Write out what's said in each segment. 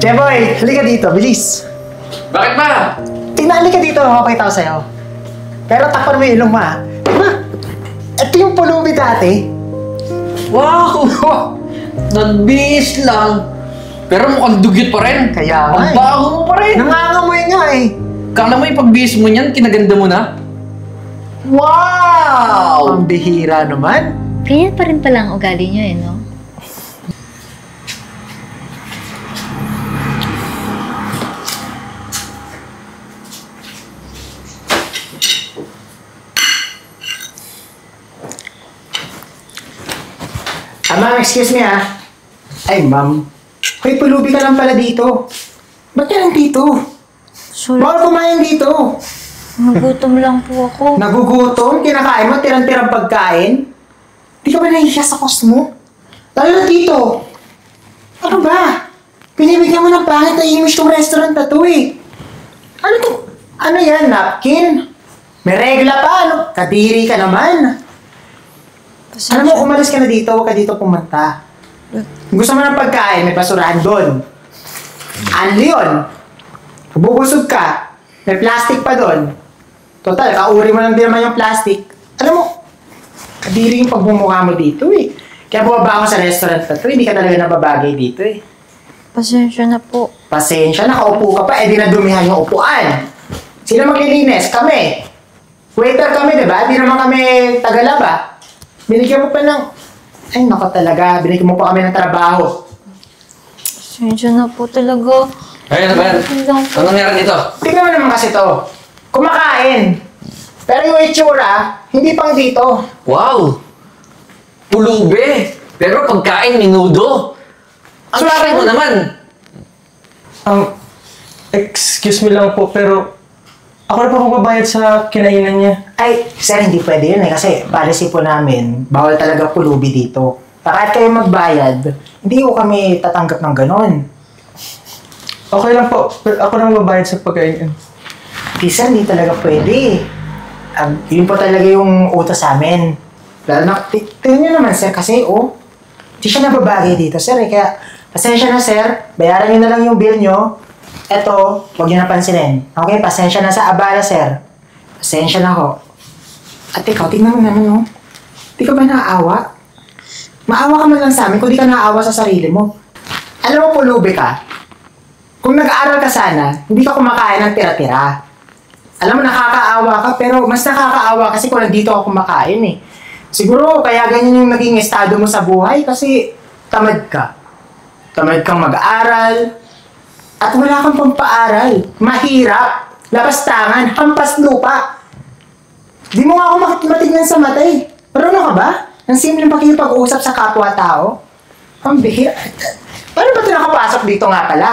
Jeboy, halika dito, bilis. Bakit ba? Tinali ka dito, makapakita ko sa'yo. Pero takpan mo yung ilong mo, ah. Diba? Ito yung pulubi dati. Wow! Nagbihis lang. Pero mukhang dugyot pa rin. Kaya nga ang eh. baho mo pa rin. Nangangamoy nga eh. Kala mo yung pagbihis mo niyan, kinaganda mo na? Wow! Ang bihira naman. Kaya pa rin pala ang ugali niyo eh, no? Ma'am, excuse me ah. Ay, ma'am. Hoy, pulubi ka lang pala dito. Ba't ka lang dito? Sorry, Bawal kumain dito. nagutom lang po ako. Nagugutom? Kinakain mo? Tirang-tirang pagkain? Di ka ba nahihiya sa cost mo? Lalo na dito. Ano ba? Pinibigyan mo ng pangit na image tong restaurant na to eh. Ano to? Ano yan? Napkin? May regla pa, ano? Kadiri ka naman. Alam mo, umalis ka na dito, huwag ka dito pumunta. Gusto mo ng pagkain, may basurahan doon. Ano yun? Bubusog ka, may plastic pa doon. Total, kauri mo lang din naman yung plastic. Alam mo, kadiri yung pagmumukha mo dito eh. Kaya bumaba ako sa restaurant na to, hindi ka talaga nababagay dito eh. Pasensya na po. Pasensya, nakaupo ka pa, eh di nadumihan yung upuan. Sino maglilinis? Kami. Waiter kami, di ba? Di naman kami tagalaba. Binigyan mo pa ng... Ay, nako talaga. Binigyan mo pa kami ng trabaho. Pasensya na po talaga. Ay, ano ba yan? Ano nangyari dito? Tingnan mo naman kasi to. Kumakain. Pero yung itsura, hindi pang dito. Wow! Pulubi! Pero pagkain, minudo. Ang sabi mo naman. Excuse me lang po, pero ako na po magbabayad sa kinainan niya. Ay, sir, hindi pwede yun eh. Kasi policy po namin, bawal talaga pulubi dito. Kahit kayo magbayad, hindi ko kami tatanggap ng ganon. Okay lang po, pero ako na magbabayad sa pagkain. Hindi, sir, hindi talaga pwede. Yun po talaga yung utos sa amin. Lalo na, tingnan nyo naman, sir, kasi, hindi siya nababagay dito, sir, eh. Kaya, pasensya na, sir. Bayaran nyo na lang yung bill nyo. Eto, huwag nyo napansinin. Okay, pasensya na sa abala, sir. Pasensya na ho. At ikaw, tingnan mo naman, no? Di ka ba naaawa? Maawa ka man lang sa amin kung di ka naaawa sa sarili mo. Alam mo, pulubi ka. Kung nag-aaral ka sana, hindi ka kumakain ng tira-tira. Alam mo, nakakaawa ka, pero mas nakakaawa kasi kung nandito ako kumakain, eh. Siguro, kaya ganyan yung naging estado mo sa buhay kasi tamad ka. Tamad kang mag-aaral. At wala kang pampaaral. Mahirap. Lapastangan. Hampas lupa. Di mo nga ako matignan sa mata eh. Pero ano ka ba? Ang simpleng pakikipag-usap sa kapwa-tao. Ang bihira. Paano ba ito nakapasok dito nga pala?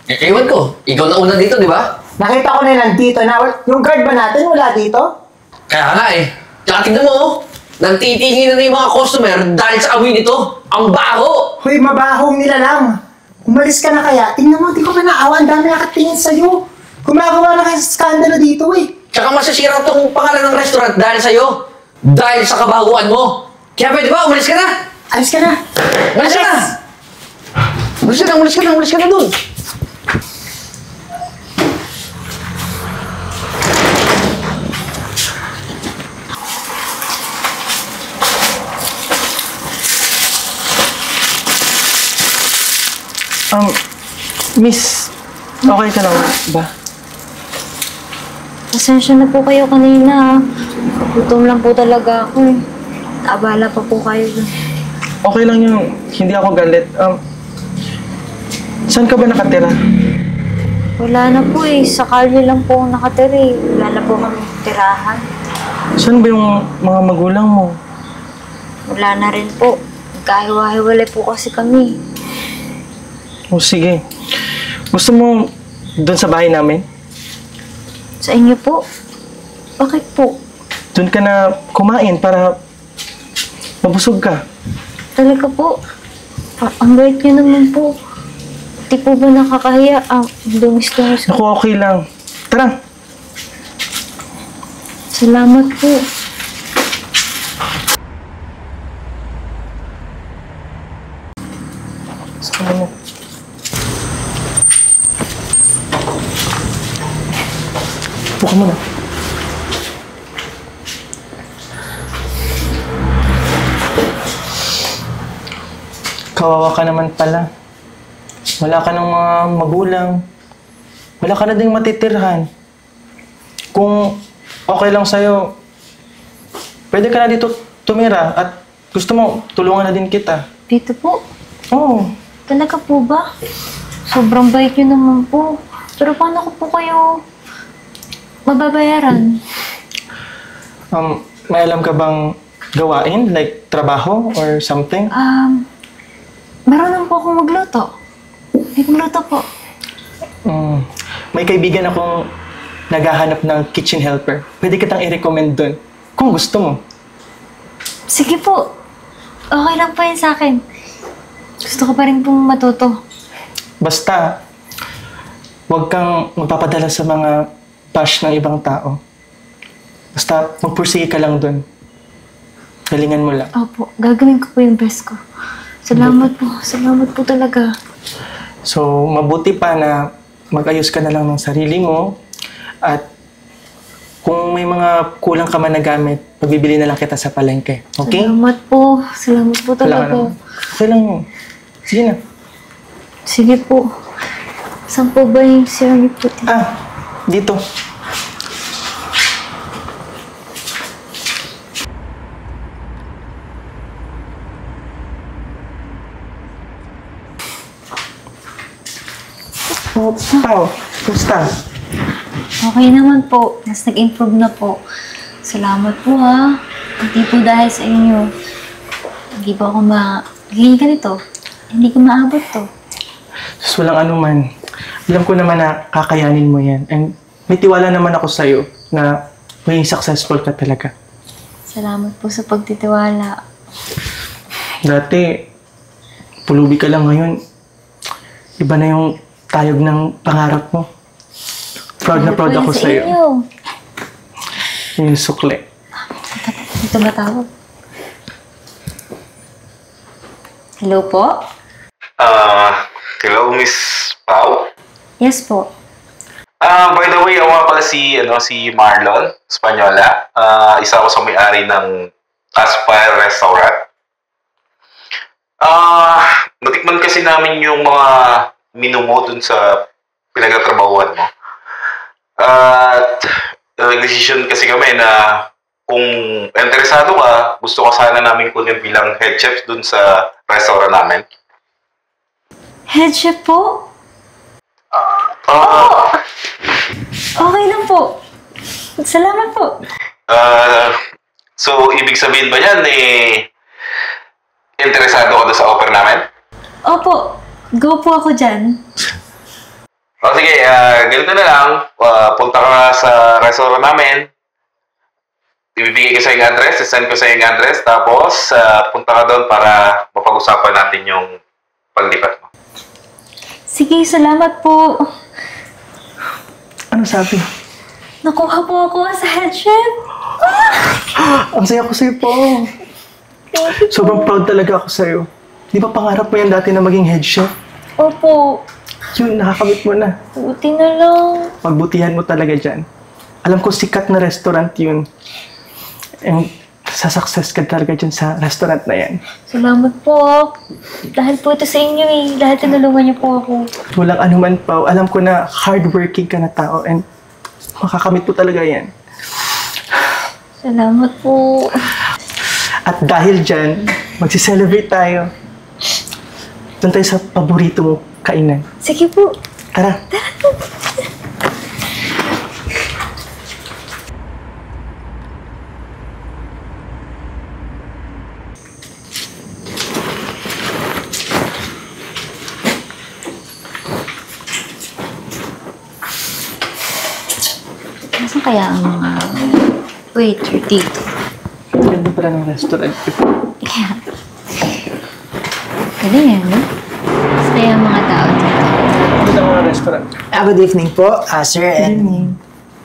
Ewan ko. Ikaw na una dito, di ba? Nakita ko na nandito na. Yung guard ba natin wala dito? Kaya nga eh. Tsaka tignan mo, nagtitingin na yung mga customer dahil sa amoy nito. Ang baho! Hoy, mabahong nila lang. Umalis ka na kaya. Tingnan mo, di ko pa naawa. Ang dami nakatingin sa'yo. Gumagawa na kayo sa skandalo dito eh. Tsaka masasira tong pangalan ng restaurant dahil sa'yo. Dahil sa kabahuan mo. Kaya pwede ba, umalis ka na? Alis ka na. Umalis ka na! Umalis ka na dun! Miss, okay ka lang ba? Pasensya na po kayo kanina. Gutom lang po talaga ako eh. Abala pa po kayo dun. Okay lang yung hindi ako galit. Saan ka ba nakatira? Wala na po eh. Sa kalye lang po ako nakatira eh. Wala na po kami tirahan. Saan ba yung mga magulang mo? Wala na rin po. Nagkahiwa-hiwalay po kasi kami. O sige. Gusto mo doon sa bahay namin? Sa inyo po? Bakit po? Doon ka na kumain para mabusog ka. Talaga po? Ang bait niyo naman po. Di po ba nakakahiya? Dungis-dungis Naku, ko. okay lang. Tara! Salamat po. Saan mo? Upo ka muna. Kawawa ka naman pala. Wala ka ng mga magulang. Wala ka na ding matitirhan. Kung okay lang sa'yo, pwede ka na dito tumira at gusto mo, tulungan na din kita. Dito po? Oo. Talaga po ba? Sobrang bait niyo naman po. Pero paano ko po kayo mababayaran? May alam ka bang gawain? Like trabaho or something? Marunong po akong magluto. Nagluto po. May kaibigan akong naghahanap ng kitchen helper. Pwede kitang i-recommend doon. Kung gusto mo. Sige po. Okay lang po yun sa akin. Gusto ko pa rin pong matuto. Basta, huwag kang magpapadala sa mga bash ng ibang tao. Basta, magpursige ka lang doon. Galingan mo lang. Opo, gagawin ko po yung best ko. Salamat po. Salamat po talaga. So, mabuti pa na mag-ayos ka na lang ng sarili mo at kung may mga kulang ka man na gamit, pagbibili na lang kita sa palengke. Okay? Salamat po. Salamat po Wala ka talaga. naman. Okay lang yun. Sige na. Sige po. Saan po ba yung sir ni Puti? Dito. Oh, Pao, kumusta? Okay naman po. Mas nag-improve na po. Salamat po ha. Hindi po dahil sa inyo. Hindi po ako magiging ganito. Hindi ko maabot to. Sus, walang anuman. Alam ko naman na kakayanin mo yan. And may tiwala naman ako sa'yo na maging successful ka talaga. Salamat po sa pagtitiwala. Dati, pulubi ka lang ngayon. Iba na yung tayog ng pangarap mo. Proud na proud ako sa'yo. Inyo. Yung sukle. Ito ba tawag? Hello po? Hello, Miss Pau? Yes po. By the way, ako nga pala si Marlon Espanyola. Isa ako sa may-ari ng Aspire Restaurant. Natikman kasi namin yung mga menu mo dun sa pinagtatrabahuan mo. At nag-decision kasi kami na kung interesado ka, gusto ka sana namin kunin bilang head chef dun sa restaurant namin. Head chef po? Okay lang po. Salamat po. So, ibig sabihin ba yan, interesado ka doon sa offer namin? Opo. Go po ako dyan. O sige, ganito na lang. Punta ka sa restaurant namin. Ibibigay ko sa yung address, send ko sa yung address, tapos punta ka doon para mapag-usapan natin yung paglipat mo. Sige, salamat po. Ano sabi? Nakuha po ako sa head chef. Ang saya ko sa'yo po. Sobrang proud talaga ako sa'yo. Di ba pangarap mo yan dati na maging head chef? Opo. Yun, nakakamit mo na. Buti na lang. Pagbutihan mo talaga dyan. Alam ko sikat na restaurant yun. And sasuccess ka talaga dyan sa restaurant na yan. Salamat po. Dahil po ito sa inyo eh. Dahil tinulungan niyo po ako. Walang anuman pa. Alam ko na hardworking ka na tao and makakamit mo talaga yan. Salamat po. At dahil dyan, magsi-celebrate tayo. Doon tayo sa paborito mo kainan. Sige po. Tara. Nasaan kaya ang mga waiter dito? Ganda pala ng restaurant. Yeah. Galing yan, no? Mas kaya ang mga tao dito. Ganda ng mga restaurant. Good evening po, sir. And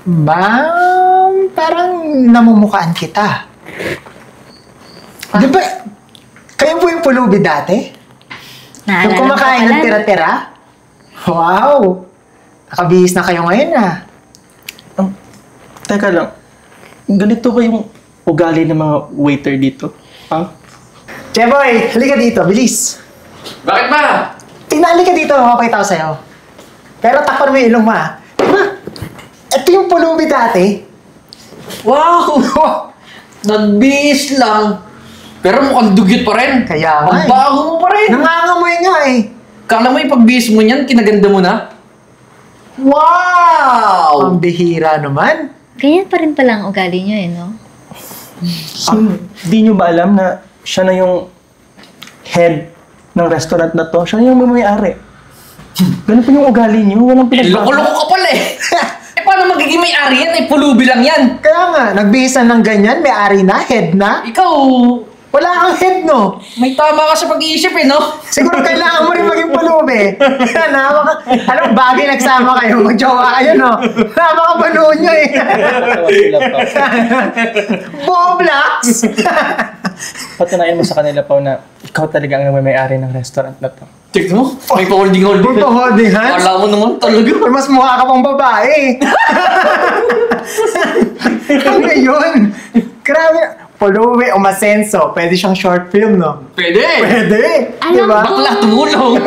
ma'am, parang namumukaan kita. Di ba, kayo po yung pulubi dati? Naalala Yung kumakain ko ng pala. tira-tira? Wow! Nakabihis na kayo ngayon, ah. Teka lang, ganito ba yung ugali ng mga waiter dito? Ha? Jeboy, halika dito, bilis. Bakit ba? Tingnan, halika dito, makapakita ko sa'yo. Pero takpan mo yung ilong mo, ah. Diba? Ito yung pulubi dati. Wow! Nagbihis lang. Pero mukhang dugyot pa rin. Kaya nga Ang eh. bago mo pa rin. Nangangamoy nga eh. Kala mo yung pagbihis mo niyan, kinaganda mo na? Wow! Ang bihira naman. Ganyan pa rin pala ang ugali niyo eh, no? Hindi nyo ba alam na siya na yung head ng restaurant na to? Siya na yung may-ari. Ganun pa yung ugali nyo, walang pinagbago. Loko-loko ka pala eh. Eh paano magiging may-ari yan? Eh pulubi lang yan. Kaya nga, nagbihisan ng ganyan, may ari na, head na. Ikaw, Wala kang head, no? may tama ka sa pag-iisip eh, no? Siguro kailangan mo rin maging pulubi. Alam, bagay nagsama kayo, magjowa kayo, no? Napakabanuon nyo eh. Sila pa. Boblocks! Patunayan mo sa kanila pa na ikaw talaga ang may-ari ng restaurant na to. Tignan mo, may pa-holding-holding. May pa-holding hands? Kala mo naman talaga. Mas mukha ka pang babae. Ano yun? Grabe. Pulubi o masenso. Pwede siyang short film, no? Pwede. Pwede. Alam Diba? ko. Bakla, tumulong.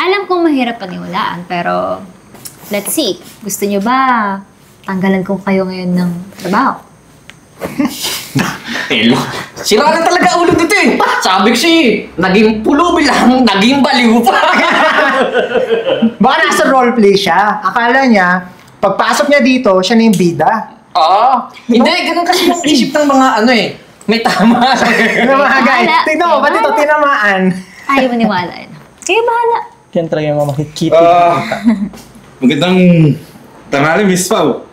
Alam kong mahirap paniwalaan, pero let's see. Gusto niyo ba tanggalan ko kayo ngayon ng trabaho? Elo. Sira na talaga ulo dito eh. Sabi ko naging pulubi lang, naging baliw pa. Baka nasa roleplay siya. Akala niya, pagpasok niya dito, siya na yung bida. Hindi, ganun kasi yung isip ng mga ano eh. May tama. Ano mga guys? Bahala. Tignan mo, ba't ito tinamaan? Ayaw maniwala. Kayo bahala. Yan talaga yung mga makikita. Magandang tanghali, Miss Pao.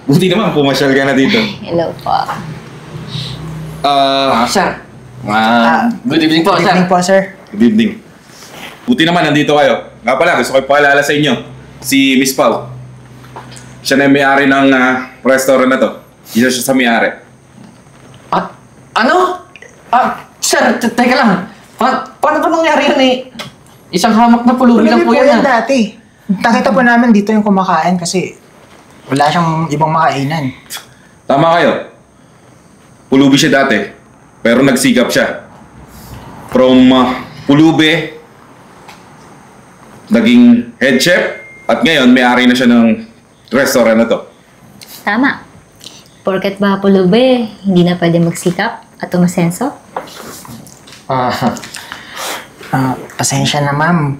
Buti naman, pumasyal ka na dito. Hello po. Sir. Good evening po, Good sir. evening po, sir. Good evening. Buti naman, nandito kayo. Nga pala, gusto ko ipaalala sa inyo. Si Miss Pao. Siya na yung may-ari ng restaurant na to. Isa siya sa may-ari. Ano? Sir, teka lang. Paano ba nangyari yun eh? Isang hamak na pulubi lang po Pulubi yan. dati. Nakita po namin dito yung kumakain kasi wala siyang ibang makainan. Tama kayo. Pulubi siya dati. Pero nagsikap siya. From pulubi, naging head chef, at ngayon may-ari na siya ng restaurant na to. Tama. Porket ba pulubi, hindi na pwede magsikap at umasenso? Pasensya na, ma'am.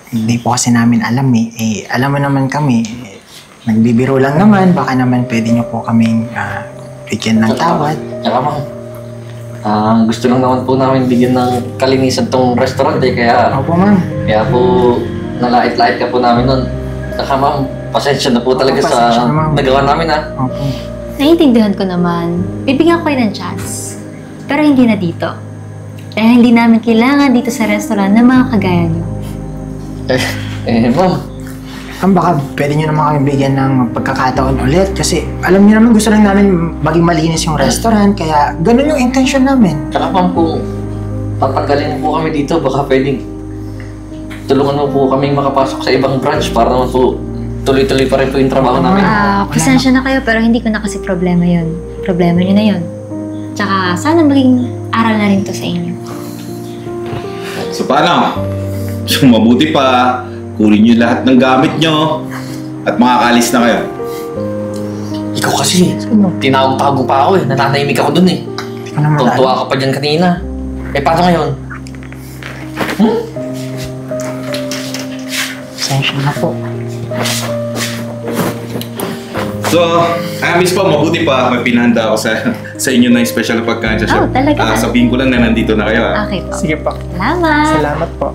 Hindi po kasi namin alam eh. Alam mo naman kami, nagbibiro lang naman. Baka naman pwede niyo po kaming bigyan ng tawad. Tsaka ma'am, gusto lang naman po namin bigyan ng kalinisan tong restaurant eh. Kaya Opo, ma'am. po, nalait-lait ka po namin nun. Saka ma'am, pasensya na po talaga pasensya sa na, ma'am. nagawa namin ha. Opo. Naiintindihan ko naman. Bibigyan ko kayo ng chance. Pero hindi na dito. Dahil hindi namin kailangan dito sa restaurant ng mga kagaya niyo. Ma'am, Ma'am, baka pwede niyo naman kami bigyan ng pagkakataon ulit. Kasi alam niyo naman, gusto lang namin maging malinis yung restaurant. Kaya ganun yung intention namin. tsaka ma'am kung tatanggalin mo po kami dito, baka pwedeng tulungan mo po kami makapasok sa ibang branch para naman po tuloy-tuloy pa rin po yung trabaho namin. Pasensya na kayo pero hindi ko na kasi problema yun. Problema niyo na yun. Tsaka sana maging aral na rin to sa inyo. So paano? So mabuti pa, kunin niyo lahat ng gamit niyo at makakalis na kayo. Ikaw kasi, tinawag-tago pa ako eh. Nananahimik ako dun eh. Hindi ko naman alam. Tuwa ka pa dyan kanina. Eh, paano ngayon? Pasensya na po. So, Miss Pao, mabuti pa, may pinahanda ako sa inyo ng special na pagkain sa shop. Oh, talaga? Sabihin ko lang na nandito na kayo. Okay po. Sige po. Salamat! Salamat po.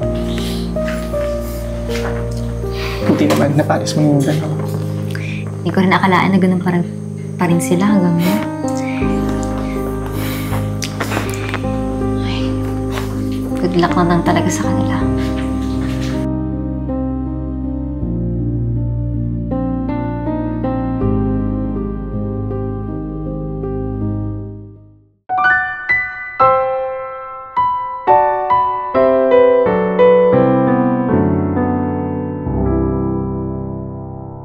Buti naman, napalis mo yung dalawa. Hindi ko rin akalaan na ganun pa rin sila hanggang ngayon. Ay, good luck na lang talaga sa kanila.